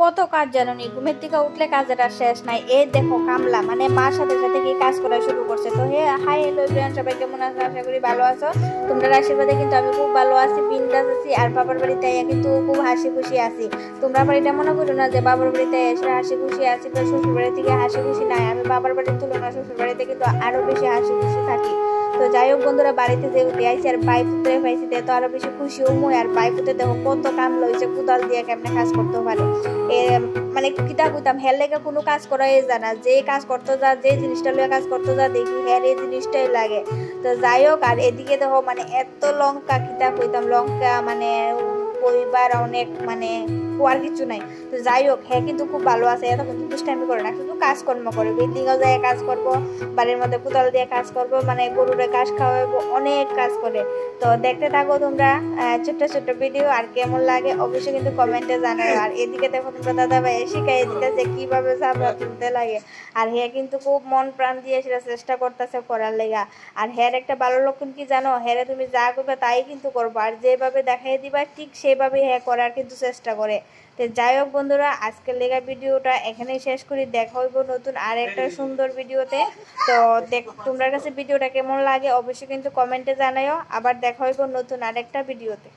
কত কাজ জানো নি, ঘুমের থেকে উঠলে কাজের আর শেষ নাই। এই দেখো কামলা মানে মার সাথে সাথে কি কাজ করা শুরু করছে। তো হে হাই হ্যালো এভরিওয়ান, সবাই কেমন আছো? আশা করি ভালো আছো। তোমরা আশীর্বাদে কিন্তু আমি খুব ভালো আছি, বিন্দাস আছি। আর বাবার বাড়িতে কিন্তু খুব হাসি খুশি আছি। তোমরা আবার এটা মনে করো না যে বাবার বাড়িতে এসে হাসি খুশি আছি তো শ্বশুর বাড়ি থেকে হাসি খুশি নাই। আমি বাবার বাড়ির তুলনা শ্বশুর বাড়িতে কিন্তু আরো বেশি হাসি খুশি থাকি। তো যাই হোক বন্ধুরা, বাড়িতে যে উঠে আইসি আর বাই পুতরে পাইছি তো আরো বেশি খুশি হমু। আর বাই পুতে দেখো কত কাম লইছে, কুদাল দিয়ে কেমনে কাজ করতে পারে। মানে কিতা কইতাম, হের লেগে কোনো কাজ করাই জানা, যে কাজ করতে যা, যে জিনিসটা লইয়া কাজ করতে যা দেখি হের এই জিনিসটাই লাগে। তো যাই হোক, আর এদিকে দেখো মানে এত লঙ্কা, কিতা কইতাম লঙ্কা মানে কইবার অনেক মানে কোয়ার কিছু নাই। তো যাই হোক, হ্যাঁ কিন্তু খুব ভালো আছে, এত কিন্তু দুষ্টামি করে না, শুধু কাজকর্ম করে। বিল্ডিংও যায় কাজ করবো, বাড়ির মধ্যে কোদাল দিয়ে কাজ করবো, মানে গরুরে ঘাস খাওয়াবো, অনেক কাজ করে। তো দেখতে থাকো তোমরা ছোট্ট ছোট্ট ভিডিও, আর কেমন লাগে অবশ্যই কিন্তু কমেন্টে জানাও। আর এদিকে দেখো তোমরা দাদা ভাই শিখাই দিতেছে কিভাবে চাপড়া তুলতে লাগে। আর হ্যাঁ কিন্তু খুব মন প্রাণ দিয়ে সেটা চেষ্টা করতেছে করার লেগা। আর হ্যার একটা ভালো লক্ষণ কি জানো, হ্যারে তুমি যা করবে তাই কিন্তু করবো, আর যেভাবে দেখাই দিবা ঠিক সেভাবে হ্যাঁ করার কিন্তু চেষ্টা করে। তো যাই হোক বন্ধুরা, আজকের লেগা ভিডিওটা এখানেই শেষ করি। দেখা হইব নতুন আর একটা সুন্দর ভিডিওতে। তো তোমরা কাছে ভিডিওটা কেমন লাগে অবশ্যই কিন্তু কমেন্টে জানাও। আবার দেখা হইব নতুন আরেকটা ভিডিওতে।